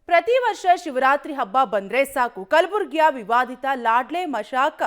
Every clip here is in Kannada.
ಪ್ರತಿ ವರ್ಷ ಶಿವರಾತ್ರಿ ಹಬ್ಬ ಬಂದ್ರೆ ಸಾಕು ಕಲಬುರಗಿಯ ವಿವಾದಿತ ಲಾಡ್ಲೆ ಮಶಾಕ್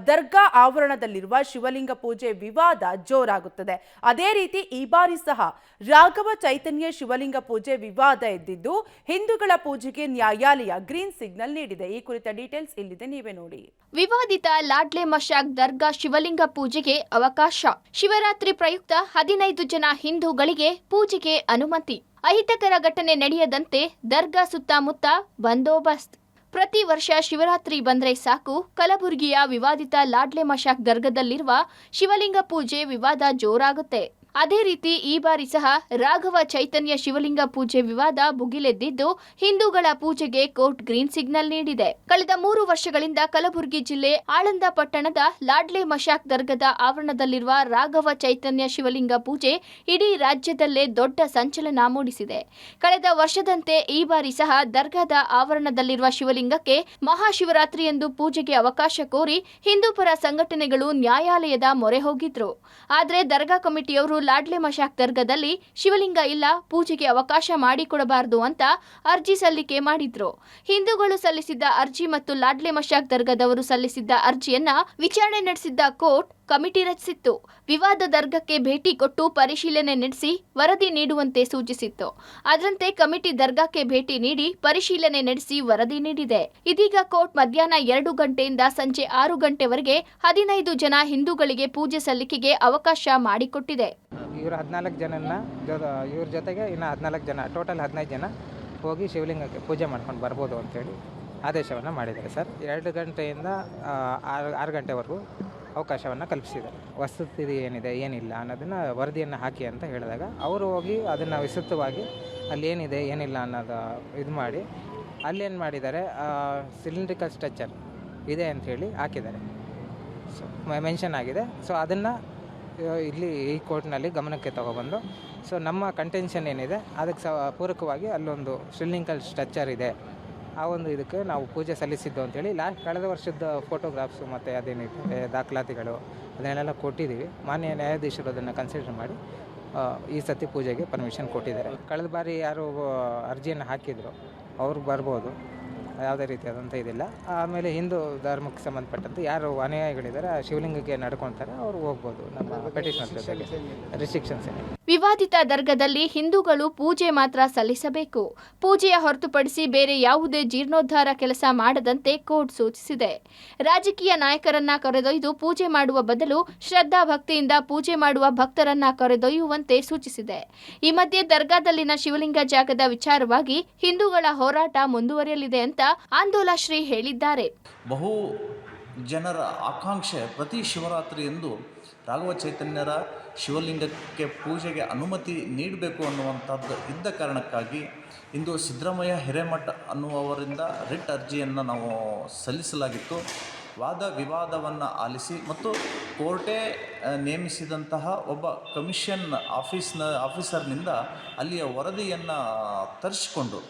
ದರ್ಗಾ ಆವರಣದಲ್ಲಿರುವ ಶಿವಲಿಂಗ ಪೂಜೆ ವಿವಾದ ಜೋರಾಗುತ್ತದೆ. ಅದೇ ರೀತಿ ಈ ಬಾರಿ ಸಹ ರಾಘವ ಚೈತನ್ಯ ಶಿವಲಿಂಗ ಪೂಜೆ ವಿವಾದ ಎದ್ದಿದ್ದು ಹಿಂದೂಗಳ ಪೂಜೆಗೆ ನ್ಯಾಯಾಲಯ ಗ್ರೀನ್ ಸಿಗ್ನಲ್ ನೀಡಿದೆ. ಈ ಕುರಿತ ಡೀಟೇಲ್ಸ್ ಇಲ್ಲಿದೆ, ನೀವೇ ನೋಡಿ. ವಿವಾದಿತ ಲಾಡ್ಲೆ ಮಶಾಕ್ ದರ್ಗಾ ಶಿವಲಿಂಗ ಪೂಜೆಗೆ ಅವಕಾಶ. ಶಿವರಾತ್ರಿ ಪ್ರಯುಕ್ತ 15 ಜನ ಹಿಂದೂಗಳಿಗೆ ಪೂಜೆಗೆ ಅನುಮತಿ. ಅಹಿತಕರ ಘಟನೆ ನಡೆಯದಂತೆ ದರ್ಗಾ ಸುತ್ತಮುತ್ತ ಬಂದೋಬಸ್ತ್. ಪ್ರತಿ ವರ್ಷ ಶಿವರಾತ್ರಿ ಬಂದ್ರೆ ಸಾಕು ಕಲಬುರಗಿಯ ವಿವಾದಿತ ಲಾಡ್ಲೆ ಮಶಾಕ್ ದರ್ಗಾದಲ್ಲಿರುವ ಶಿವಲಿಂಗ ಪೂಜೆ ವಿವಾದ ಜೋರಾಗುತ್ತೆ. ಅದೇ ರೀತಿ ಈ ಬಾರಿ ಸಹ ರಾಘವ ಚೈತನ್ಯ ಶಿವಲಿಂಗ ಪೂಜೆ ವಿವಾದ ಭುಗಿಲೆದ್ದಿದ್ದು ಹಿಂದೂಗಳ ಪೂಜೆಗೆ ಕೋರ್ಟ್ ಗ್ರೀನ್ ಸಿಗ್ನಲ್ ನೀಡಿದೆ. ಕಳೆದ 3 ವರ್ಷಗಳಿಂದ ಕಲಬುರಗಿ ಜಿಲ್ಲೆ ಆಳಂದ ಪಟ್ಟಣದ ಲಾಡ್ಲೆ ಮಶಾಕ್ ದರ್ಗಾದ ಆವರಣದಲ್ಲಿರುವ ರಾಘವ ಚೈತನ್ಯ ಶಿವಲಿಂಗ ಪೂಜೆ ಇಡೀ ರಾಜ್ಯದಲ್ಲೇ ದೊಡ್ಡ ಸಂಚಲನ ಮೂಡಿಸಿದೆ. ಕಳೆದ ವರ್ಷದಂತೆ ಈ ಬಾರಿ ಸಹ ದರ್ಗಾದ ಆವರಣದಲ್ಲಿರುವ ಶಿವಲಿಂಗಕ್ಕೆ ಮಹಾಶಿವರಾತ್ರಿಯಂದು ಪೂಜೆಗೆ ಅವಕಾಶ ಕೋರಿ ಹಿಂದೂ ಪರ ಸಂಘಟನೆಗಳು ನ್ಯಾಯಾಲಯದ ಮೊರೆ ಹೋಗಿದ್ರು. ಆದರೆ ದರ್ಗಾ ಕಮಿಟಿಯವರು ಲಾಡ್ಲೆ ಮಶಾಕ್ ದರ್ಗಾದಲ್ಲಿ ಶಿವಲಿಂಗ ಇಲ್ಲ, ಪೂಜೆಗೆ ಅವಕಾಶ ಮಾಡಿಕೊಡಬಾರದು ಅಂತ ಅರ್ಜಿ ಸಲ್ಲಿಕೆ ಮಾಡಿದ್ರು. ಹಿಂದೂಗಳು ಸಲ್ಲಿಸಿದ್ದ ಅರ್ಜಿ ಮತ್ತು ಲಾಡ್ಲೆ ಮಶಾಕ್ ದರ್ಗಾದವರು ಸಲ್ಲಿಸಿದ್ದ ಅರ್ಜಿಯನ್ನ ವಿಚಾರಣೆ ನಡೆಸಿದ್ದ ಕೋರ್ಟ್ ಕಮಿಟಿ ರಚಿಸಿತ್ತು. ವಿವಾದ ದರ್ಗಾಕ್ಕೆ ಭೇಟಿ ಕೊಟ್ಟು ಪರಿಶೀಲನೆ ನಡೆಸಿ ವರದಿ ನೀಡುವಂತೆ ಸೂಚಿಸಿತ್ತು. ಅದರಂತೆ ಕಮಿಟಿ ದರ್ಗಾಕ್ಕೆ ಭೇಟಿ ನೀಡಿ ಪರಿಶೀಲನೆ ನಡೆಸಿ ವರದಿ ನೀಡಿದೆ. ಇದೀಗ ಕೋರ್ಟ್ ಮಧ್ಯಾಹ್ನ 2 ಗಂಟೆಯಿಂದ ಸಂಜೆ 6 ಗಂಟೆವರೆಗೆ 15 ಜನ ಹಿಂದೂಗಳಿಗೆ ಪೂಜೆ ಸಲ್ಲಿಕೆಗೆ ಅವಕಾಶ ಮಾಡಿಕೊಟ್ಟಿದೆ. ಇವರು 14 ಜನನ್ನ ಇವ್ರ ಜೊತೆಗೆ ಇನ್ನು 14 ಜನ, ಟೋಟಲ್ 15 ಜನ ಹೋಗಿ ಶಿವಲಿಂಗಕ್ಕೆ ಪೂಜೆ ಮಾಡ್ಕೊಂಡು ಬರ್ಬೋದು ಅಂತೇಳಿ ಆದೇಶವನ್ನು ಮಾಡಿದ್ದಾರೆ ಸರ್. 2 ಗಂಟೆಯಿಂದ 6 ಗಂಟೆವರೆಗೂ ಅವಕಾಶವನ್ನು ಕಲ್ಪಿಸಿದ್ದಾರೆ. ವಸ್ತುಸ್ಥಿತಿ ಏನಿದೆ ಏನಿಲ್ಲ ಅನ್ನೋದನ್ನು ವರದಿಯನ್ನು ಹಾಕಿ ಅಂತ ಹೇಳಿದಾಗ ಅವರು ಹೋಗಿ ಅದನ್ನು ವಿಸ್ತೃತವಾಗಿ ಅಲ್ಲಿ ಏನಿದೆ ಏನಿಲ್ಲ ಅನ್ನೋದು ಇದು ಮಾಡಿ ಅಲ್ಲೇನು ಮಾಡಿದ್ದಾರೆ, ಸಿಲಿಂಡ್ರಿಕಲ್ ಸ್ಟ್ರಕ್ಚರ್ ಇದೆ ಅಂಥೇಳಿ ಹಾಕಿದ್ದಾರೆ, ಸೊ ಮೆನ್ಷನ್ ಆಗಿದೆ. ಸೊ ಅದನ್ನು ಇಲ್ಲಿ ಈ ಕೋರ್ಟ್ನಲ್ಲಿ ಗಮನಕ್ಕೆ ತಗೊಬಂದು, ಸೊ ನಮ್ಮ ಕಂಟೆನ್ಷನ್ ಏನಿದೆ ಅದಕ್ಕೆ ಪೂರಕವಾಗಿ ಅಲ್ಲೊಂದು ಸಿಲಿಂಡ್ರಿಕಲ್ ಸ್ಟ್ರಕ್ಚರ್ ಇದೆ, ಆ ಒಂದು ಇದಕ್ಕೆ ನಾವು ಪೂಜೆ ಸಲ್ಲಿಸಿದ್ದು ಅಂತೇಳಿ ಕಳೆದ ವರ್ಷದ ಫೋಟೋಗ್ರಾಫ್ಸು ಮತ್ತು ಅದೇನಿದೆ ದಾಖಲಾತಿಗಳು ಅದನ್ನೆಲ್ಲ ಕೊಟ್ಟಿದ್ದೀವಿ. ಮಾನ್ಯ ನ್ಯಾಯಾಧೀಶರು ಅದನ್ನು ಕನ್ಸಿಡರ್ ಮಾಡಿ ಈ ಸತಿ ಪೂಜೆಗೆ ಪರ್ಮಿಷನ್ ಕೊಟ್ಟಿದ್ದಾರೆ. ಕಳೆದ ಬಾರಿ ಯಾರು ಅರ್ಜಿಯನ್ನು ಹಾಕಿದ್ರು ಅವ್ರು ಬರ್ಬೋದು, ಯಾವುದೇ ರೀತಿಯಾದಂಥ ಇದಿಲ್ಲ. ಆಮೇಲೆ ಹಿಂದೂ ಧರ್ಮಕ್ಕೆ ಸಂಬಂಧಪಟ್ಟಂತೆ ಯಾರು ಅನುಯಾಯಿಗಳಿದ್ದಾರೆ ಆ ಶಿವಲಿಂಗಕ್ಕೆ ನಡ್ಕೊತಾರೆ ಅವರು ಹೋಗ್ಬೋದು. ನಮ್ಮ ಪೆಟಿಷನ್ ಜೊತೆಗೆ ರಿಸ್ಟ್ರಿಕ್ಷನ್ಸ್ ಏನಿದೆ. ವಿವಾದಿತ ದರ್ಗಾದಲ್ಲಿ ಹಿಂದೂಗಳು ಪೂಜೆ ಮಾತ್ರ ಸಲ್ಲಿಸಬೇಕು. ಪೂಜೆಯ ಹೊರತುಪಡಿಸಿ ಬೇರೆ ಯಾವುದೇ ಜೀರ್ಣೋದ್ಧಾರ ಕೆಲಸ ಮಾಡದಂತೆ ಕೋರ್ಟ್ ಸೂಚಿಸಿದೆ. ರಾಜಕೀಯ ನಾಯಕರನ್ನ ಕರೆದೊಯ್ದು ಪೂಜೆ ಮಾಡುವ ಬದಲು ಶ್ರದ್ಧಾ ಭಕ್ತಿಯಿಂದ ಪೂಜೆ ಮಾಡುವ ಭಕ್ತರನ್ನ ಕರೆದೊಯ್ಯುವಂತೆ ಸೂಚಿಸಿದೆ. ಈ ಮಧ್ಯೆ ದರ್ಗಾದಲ್ಲಿನ ಶಿವಲಿಂಗ ಜಾಗದ ವಿಚಾರವಾಗಿ ಹಿಂದೂಗಳ ಹೋರಾಟ ಮುಂದುವರಿಯಲಿದೆ ಅಂತ ಆಂದೋಲಾ ಶ್ರೀ ಹೇಳಿದ್ದಾರೆ. ಬಹು ಜನರ ಆಕಾಂಕ್ಷೆ ಪ್ರತಿ ಶಿವರಾತ್ರಿಯಂದು ರಾಘವ ಚೈತನ್ಯರ ಶಿವಲಿಂಗಕ್ಕೆ ಪೂಜೆಗೆ ಅನುಮತಿ ನೀಡಬೇಕು ಅನ್ನುವಂಥದ್ದು ಇದ್ದ ಕಾರಣಕ್ಕಾಗಿ ಇಂದು ಸಿದ್ದರಾಮಯ್ಯ ಹಿರೇಮಠ ಅನ್ನುವವರಿಂದ ರಿಟ್ ಅರ್ಜಿಯನ್ನು ನಾವು ಸಲ್ಲಿಸಲಾಗಿತ್ತು. ವಾದ ವಿವಾದವನ್ನು ಆಲಿಸಿ ಮತ್ತು ಕೋರ್ಟೇ ನೇಮಿಸಿದಂತಹ ಒಬ್ಬ ಕಮಿಷನ್ ಆಫೀಸರ್ನಿಂದ ಅಲ್ಲಿಯ ವರದಿಯನ್ನು ತರಿಸಿಕೊಂಡು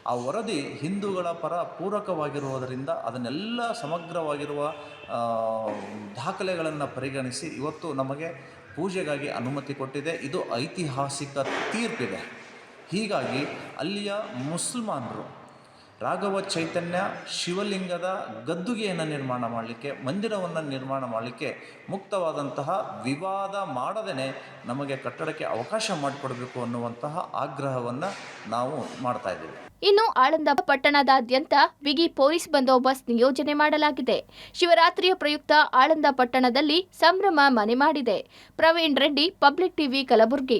ಆ ವರದಿ ಹಿಂದೂಗಳ ಪರ ಪೂರಕವಾಗಿರುವುದರಿಂದ ಅದನ್ನೆಲ್ಲ ಸಮಗ್ರವಾಗಿರುವ ದಾಖಲೆಗಳನ್ನು ಪರಿಗಣಿಸಿ ಇವತ್ತು ನಮಗೆ ಪೂಜೆಗಾಗಿ ಅನುಮತಿ ಕೊಟ್ಟಿದೆ. ಇದು ಐತಿಹಾಸಿಕ ತೀರ್ಪಿದೆ. ಹೀಗಾಗಿ ಅಲ್ಲಿಯ ಮುಸಲ್ಮಾನರು ರಾಘವ ಚೈತನ್ಯ ಶಿವಲಿಂಗದ ಗದ್ದುಗೆಯನ್ನು ನಿರ್ಮಾಣ ಮಾಡಲಿಕ್ಕೆ, ಮಂದಿರವನ್ನು ನಿರ್ಮಾಣ ಮಾಡಲಿಕ್ಕೆ ಮುಕ್ತವಾದಂತಹ ವಿವಾದ ಮಾಡದೇ ನಮಗೆ ಕಟ್ಟಡಕ್ಕೆ ಅವಕಾಶ ಮಾಡಿಕೊಡಬೇಕು ಅನ್ನುವಂತಹ ಆಗ್ರಹವನ್ನು ನಾವು ಮಾಡ್ತಾ ಇದ್ದೀವಿ. ಇನ್ನು ಆಳಂದ ಪಟ್ಟಣದಾದ್ಯಂತ ಬಿಗಿ ಪೊಲೀಸ್ ಬಂದೋಬಸ್ತ್ ನಿಯೋಜನೆ ಮಾಡಲಾಗಿದೆ. ಶಿವರಾತ್ರಿಯ ಪ್ರಯುಕ್ತ ಆಳಂದ ಪಟ್ಟಣದಲ್ಲಿ ಸಂಭ್ರಮ ಮನೆ ಮಾಡಿದೆ. Praveen Reddy, public TV, Kalaburagi.